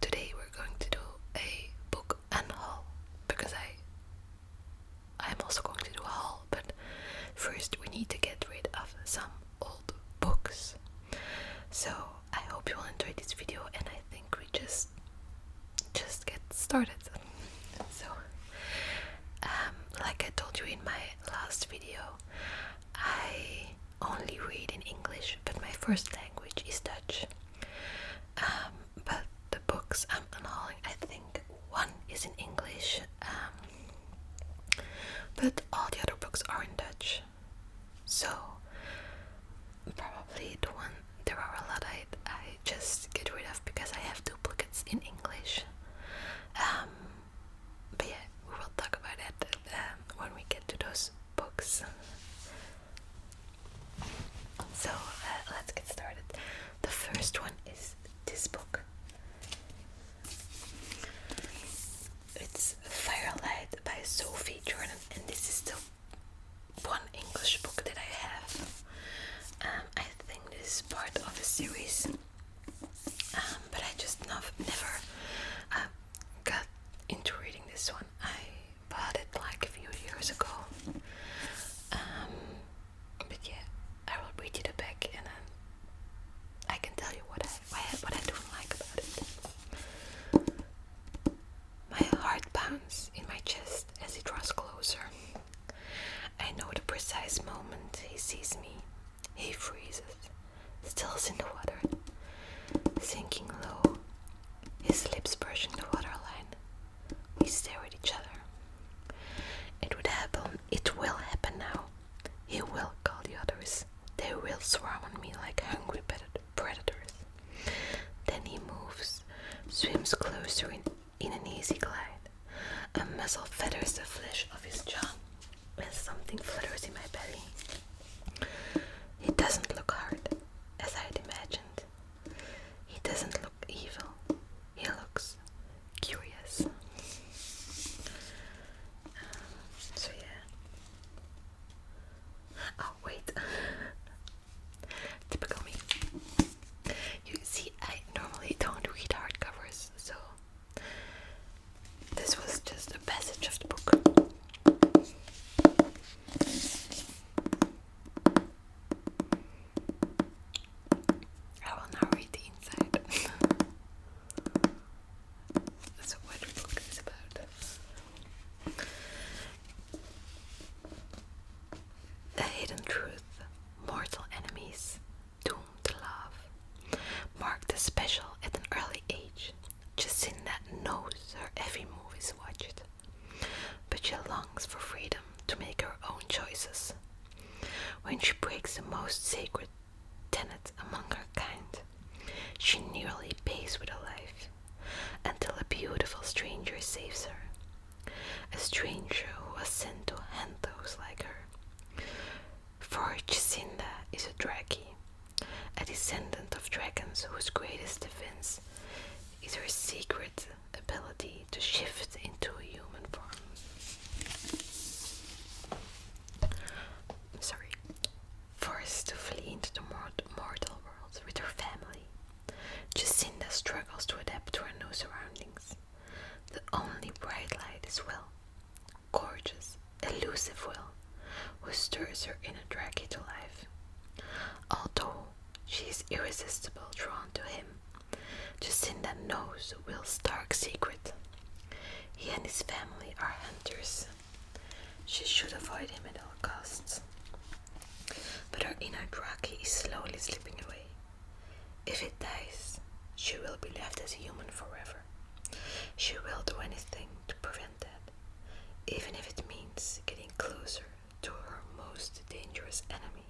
today we're going to do a book unhaul because I'm also going to do a haul, but first we need to get rid of some old books. So I hope you will enjoy this video, and I think we just get started. So like I told you in my last video, I only read in English, but my first language is Dutch. But the books I'm unhauling, I think one is in English, but all the other books are in Dutch. So probably there are a lot I just get rid of because I have duplicates in English. But yeah, we will talk about that when we get to those books. So let's get started. The first one is this book. It's Firelight by Sophie Jordan, and this is the one English book that I have. I think this is part of a series, but I just never got into reading this one. I bought it like a few years ago, but yeah, I will read you the back and then I can tell you what I don't like about it. My heart pounds in my chest as he draws closer. I know the precise moment he sees me. He freezes, stills in the water, sinking low, his lips brushing the waterline. We stare at each other. It will happen now. He will call the others. They will swarm on me like hungry predators. Then he moves, swims closer in an easy glide. A muzzle feathers the flesh of his jaw as something flutters in my belly. He doesn't look hard, as I'd imagined. He doesn't look evil. He looks curious. So yeah. Oh wait. Typical me. You see, I normally don't read hardcovers, so this was just a passage of the book. I will now read the inside. That's what the book is about. A hidden truth. Mortal enemies, doomed to love. Marked as special at an early age, Jacinda knows her every move is watched. But she longs for freedom to make her own choices. When she breaks the most sacred tenet among her kind, she nearly pays with her life, until a beautiful stranger saves her. A stranger who was sent to hunt those like her. For Jacinda is a Draki, a descendant of dragons whose greatest defense is her secret ability to shift into a human form. Forced to flee into the mortal world with her family, Jacinda struggles to adapt to her new surroundings. The only bright light is Will, gorgeous, elusive Will, who stirs her inner Draki to life. Although she is irresistibly drawn to him, Jacinda knows Will's dark secret. He and his family are hunters. She should avoid him at all costs. But her inner Draki is slowly slipping away. If it dies, she will be left as a human forever. She will do anything to prevent that, even if it means getting closer to her most dangerous enemy.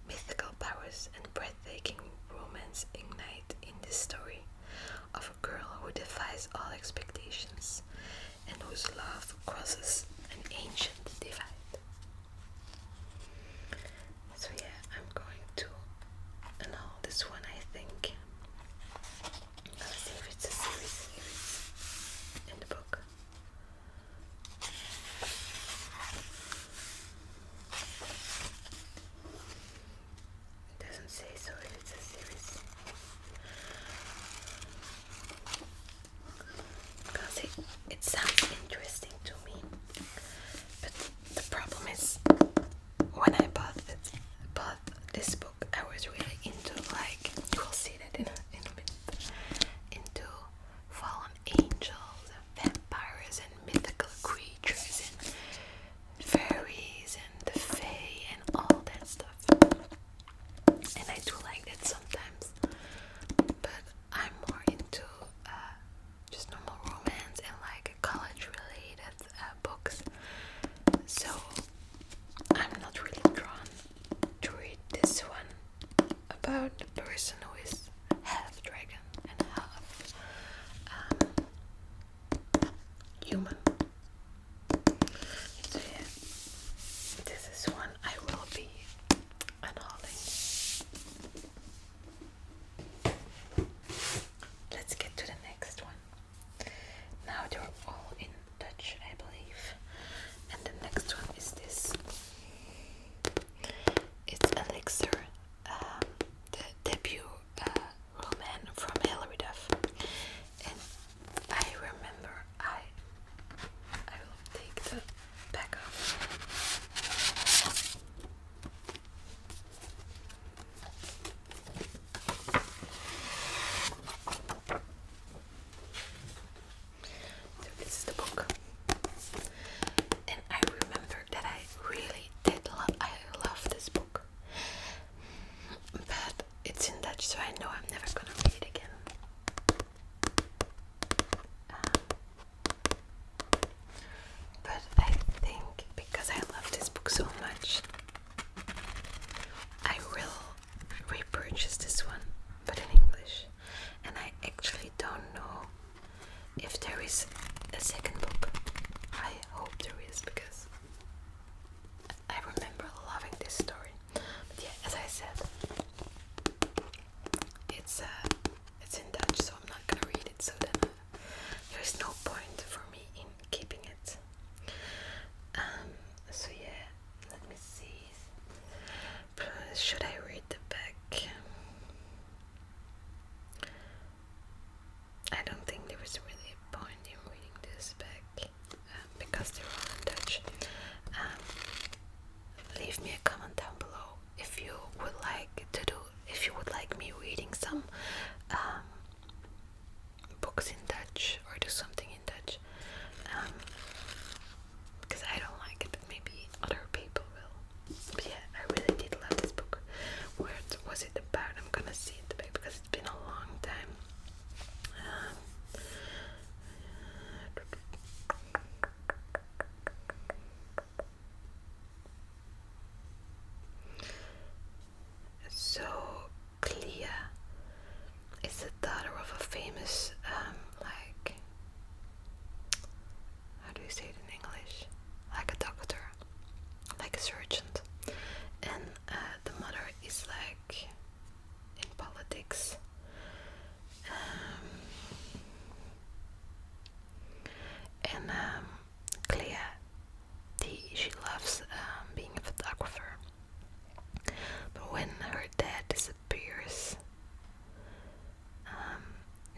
Mythical powers and breathtaking romance ignite in this story of a girl who defies all expectations and whose love crosses an ancient divide. So yeah, I'm going to annul this one, I think. Let's see if it's a series, if it's in the book. It doesn't say so if it's a series. human. So yeah, this is one I will be unhauling. Let's get to the next one. Now they're all in Dutch, I believe. And the next one is this. It's Elixir, the debut roman from Hilary. And I remember I will take the back off. So this is the book. And I remember that I really love this book. But it's in Dutch, so I know I'm never gonna read it again. But I think because I love this book so much, I will repurchase this one, but in English. And I actually don't know if there is a second book. I hope there is, because I remember loving this story. But yeah, as I said, it's in Dutch, so I'm not gonna read it. So then there's no point for me in keeping it. So yeah, let me see. Should I read the back? I don't think there was really a point in reading this back, because they're all in Dutch. Leave me a comment down below if you would like me reading some books in Dutch or do something in Dutch, because I don't like it, but maybe other people will. But yeah, I really did love this book. What was it about? I'm gonna see it back because it's been a long time. So Clea is the daughter of a famous, how do you say it in English? Like a doctor, like a surgeon. And the mother is like in politics. And Clea, she loves being a photographer. But when her dad disappears,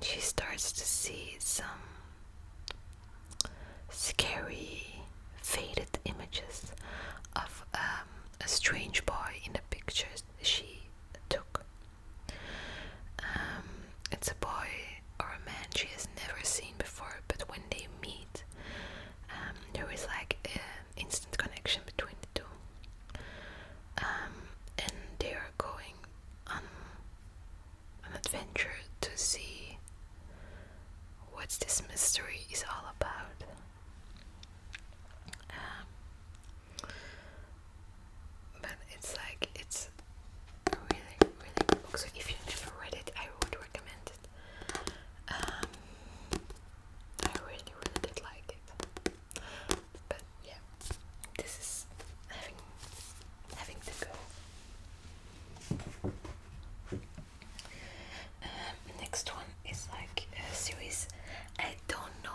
she starts to see some scary, faded images of a strange boy in the pictures she took. It's a boy or a man she has never seen before, but when they meet, there is like an instant connection between the two. And they are going on an adventure to see what this mystery is all about. But it's a really, really good book. So if you never read it, I would recommend it. I really, really did like it. But yeah, this is having to go. Next one is like a series. I don't know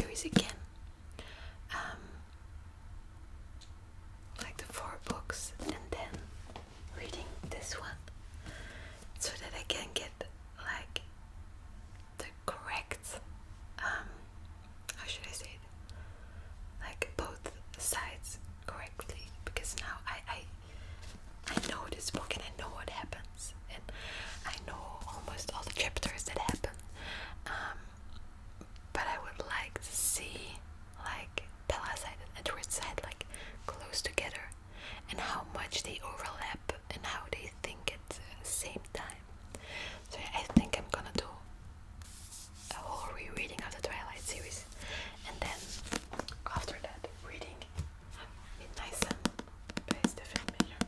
series again. Like the 4 books, and then reading this one so that I can get like the correct how should I say it, like both sides correctly, because now I know this book and I know what happens, and I know almost all the chapters that happen, but I would like to see like Bella's side and Edward's side like close together, and how much they overlap and how they think at the same time. So I think I'm gonna do a whole rereading of the Twilight series, and then after that reading Midnight Sun by Stephen Meyer.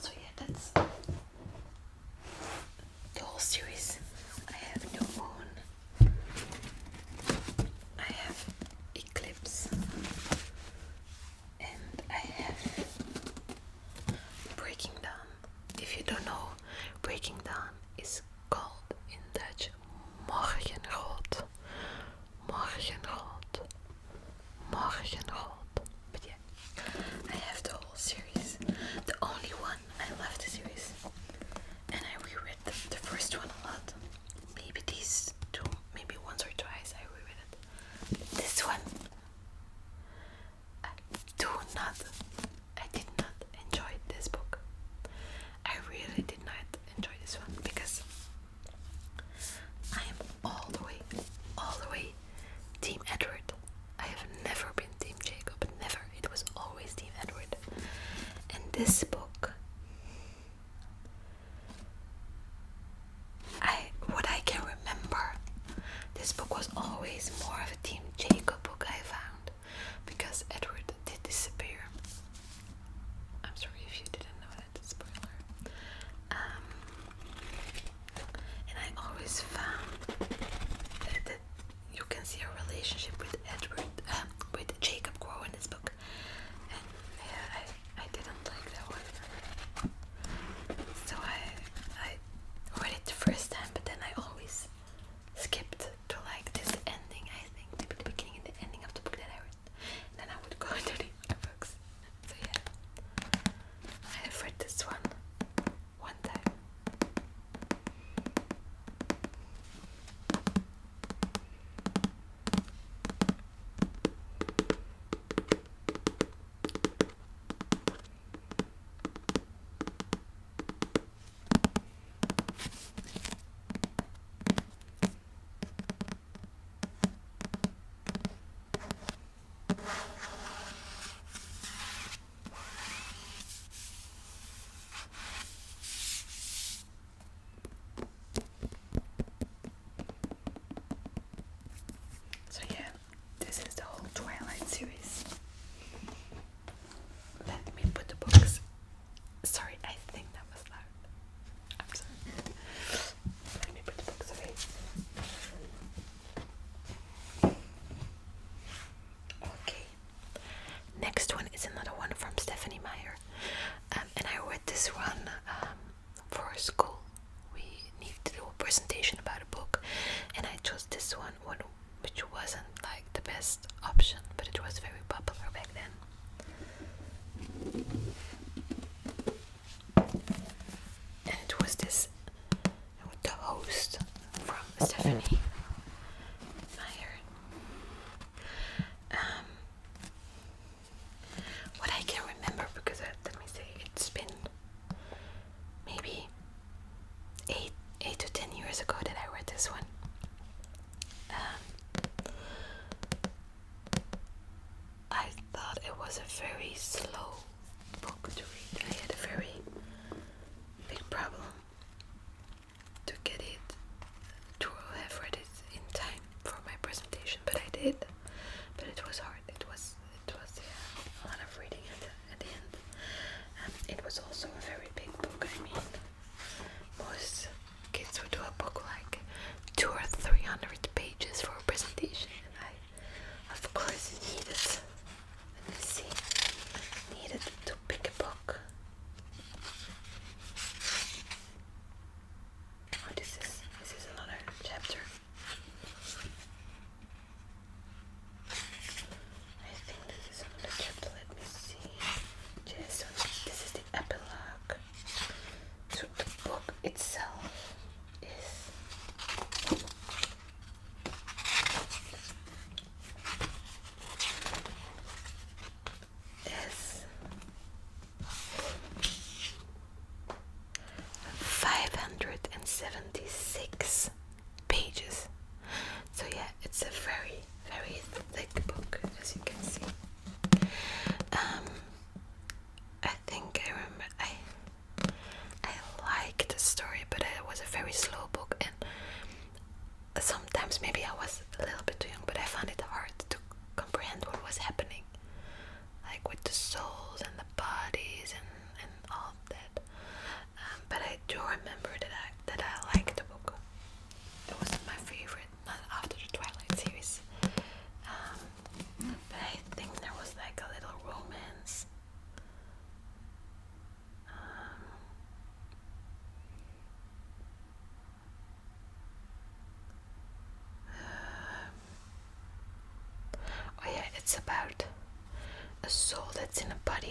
So yeah, that's the whole series. I have New Moon, I have Eclipse, and I have Breaking Dawn. If you don't know, Breaking Dawn is called in Dutch Morgenrood. Morgenrood. Morgenrood. But yeah, I have the whole series. The only one I love the series, and I reread the first one a lot. Maybe these two, maybe once or twice I reread it. This one, I did not enjoy this book. I really did not enjoy this one because I am all the way Team Edward. I have never been Team Jacob, never. It was always Team Edward. And this book, what I can remember, this book was always more of a Team Jacob book, I found, because Edward did disappear. I'm sorry if you didn't know that, spoiler. And I always found that you can see a relationship with Edward, with Jacob grow in this book, and yeah, I didn't like that one. So I read it the first time, but then I always skipped to like this ending. I think maybe the beginning and the ending of the book that I read, and then I would go into the other books. So yeah, I have read this one time. So yeah, this is the whole Twilight series. Let me put the books. Sorry, I think that was loud. I'm sorry. Let me put the books away. Okay. Next one is another one from Stephanie Meyer. And I read this one for school. We need to do a presentation about a book, and I chose this one which wasn't like the best option, but it was very popular back then. And it was this, the host from Stephanie Meyer. What I can remember, because let me say, it's been maybe 8 to 10 years ago that I read this one. I thought it was a very slow book to read. I had a very big problem to get it, to have read it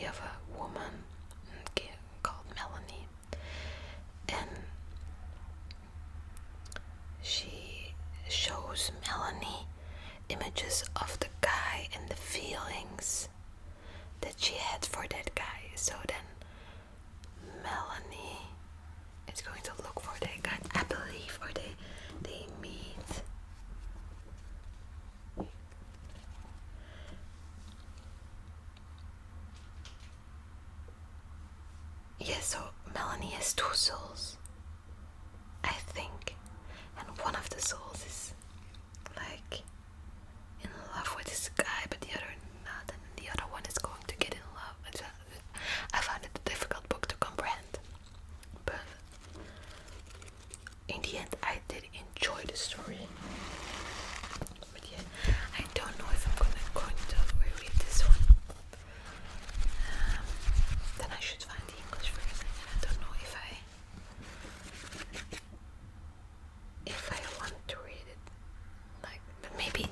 of a woman called Melanie, and she shows Melanie images of the guy and the feelings that she had for that guy. So then Melanie is going to look for that guy, I believe, or they meet. Yeah, so Melanie has two souls, I think, and one of the souls is like in love with this guy, but the other not, and the other one is going to get in love. I found it a difficult book to comprehend, but in the end I did enjoy the story. But yeah, I don't know if I'm going to reread this one. Then I should find the English version, and I don't know if I want to read it. Like, but maybe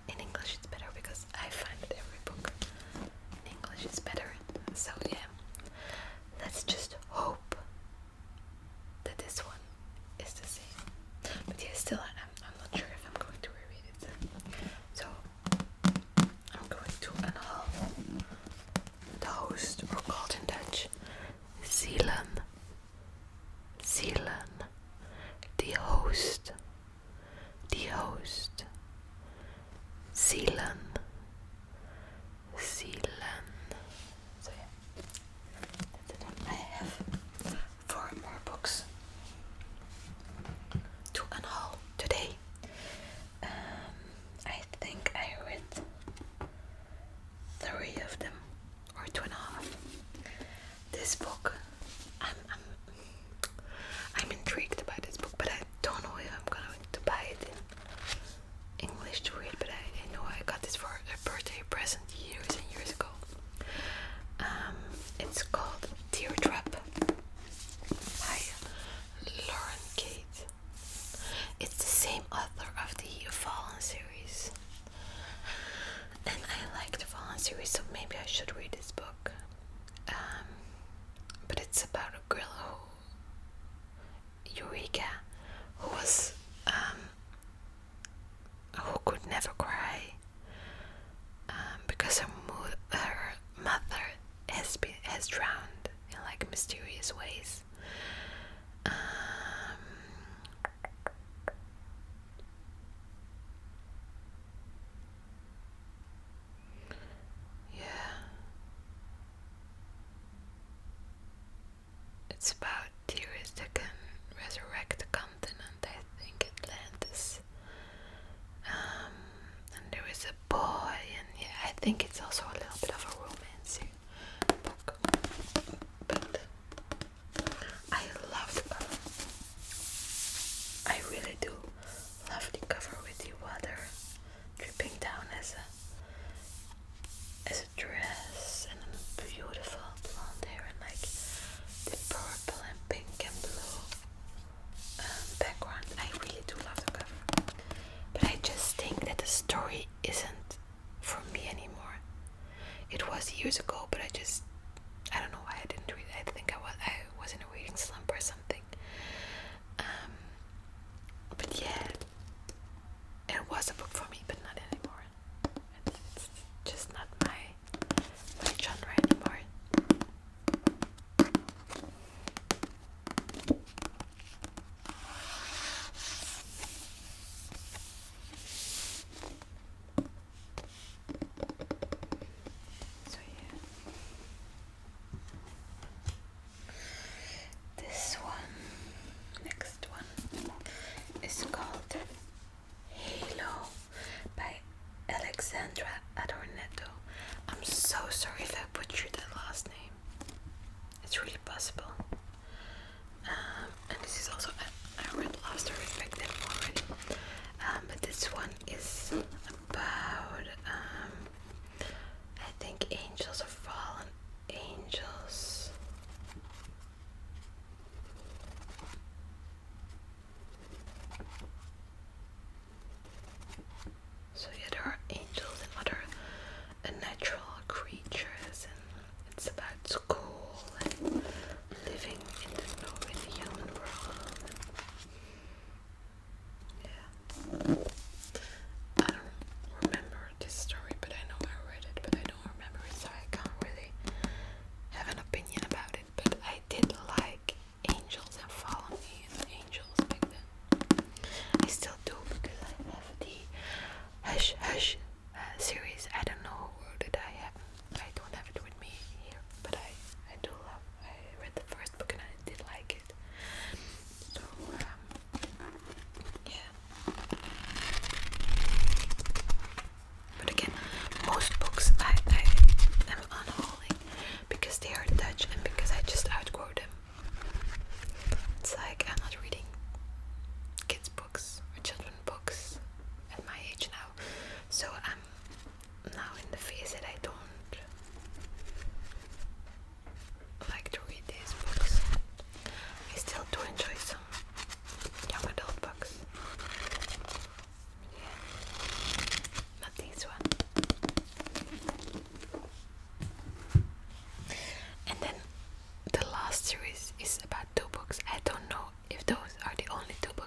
in English it's better, because I find that every book in English is better. So yeah, let's just hope that this one is the same. But yeah, still I'm not sure if I'm going to reread it. So I'm going to unhaul the host, or called in Dutch Zielen. Zielen. The host. The host. Zielen. Zielen. So yeah, that's it. I have 4 more books to unhaul today. I think I read 3 of them, or 2.5. This book, I'm intrigued by this book, but I don't know if I'm going to buy it in English to read. But I know I got this for a birthday present years and years ago. It's called Teardrop by Lauren Kate. It's the same author of the Fallen series, and I like the Fallen series, so maybe I should read this book. But it's about a girl Eureka, who was who could never cry because her mother has drowned in like mysterious ways. Yeah, it's about tears that can resurrect the continent, I think Atlantis. And there is a boy, and yeah, I think it's also a little bit of a romance book. But I love the cover. I really do love the cover with the water dripping down as a dress, and a beautiful blonde hair, and like the purple and pink and blue background. I really do love the cover, but I just think that the story isn't for me anymore. It was years ago, but I don't know why I didn't read it. I think I was in a reading slump or something. But yeah, it was a book for me, but not anymore. It's just not my genre anymore. So yeah.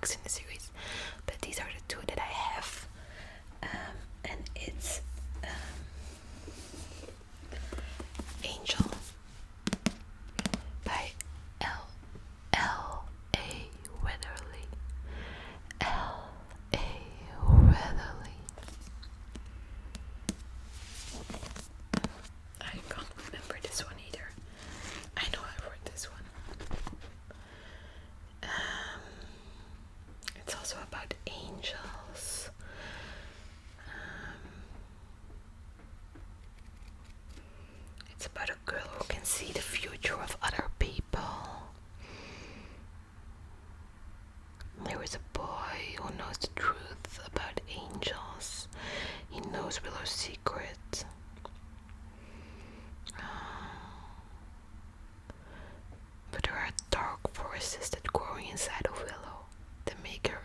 books in the series, but these are the two that I have. And it's Angel by L.A. Weatherly. L.A. Weatherly. I can't remember this one either. I know I read this one. It's also about angels. It's about a girl who can see the future of other people. There is a boy who knows the truth about angels. He knows Willow's secret. But there are dark forces that grow inside of Willow that make her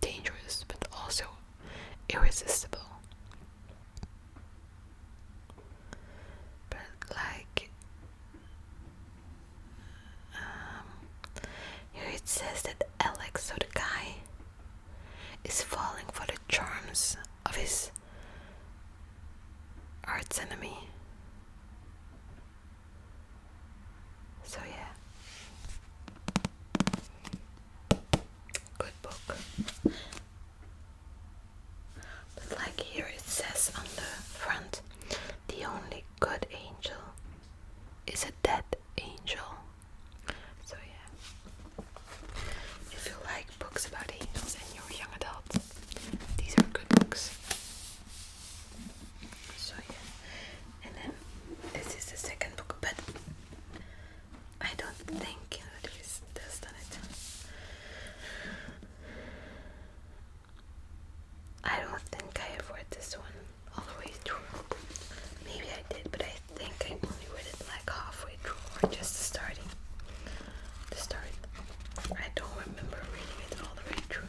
dangerous but also irresistible. But here it says that Alex, so the guy, is falling for the charms of his arch enemy. So yeah, good book. But like here it says on the front, the only good angel is a dead angel. So yeah, if you like books about angels and you're a young adult, these are good books. So yeah, and then this is the second book, but I don't think there is test on it. I don't think I have read this one all the way through. Maybe I did, but I think I only read it like halfway through or just the start. I don't remember reading it all the way through.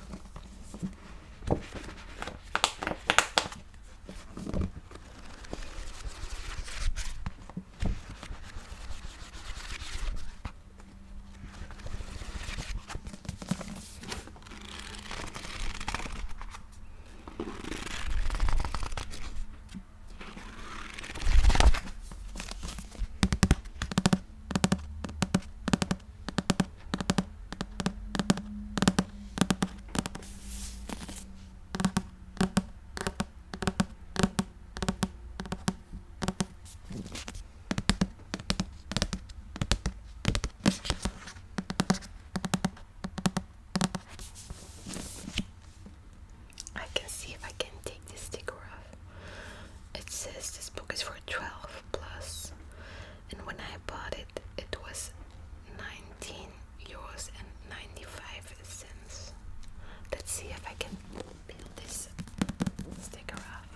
I can see if I can take this sticker off. It says this book is for 12 plus, and when I bought it, it was €19.95. Let's see if I can peel this sticker off.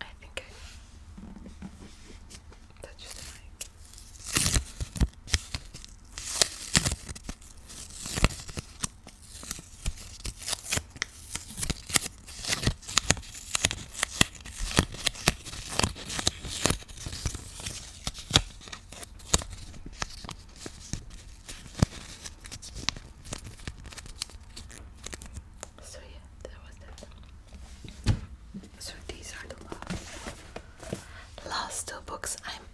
I think I touched the mic. So yeah, that was that. So these are the last two books I'm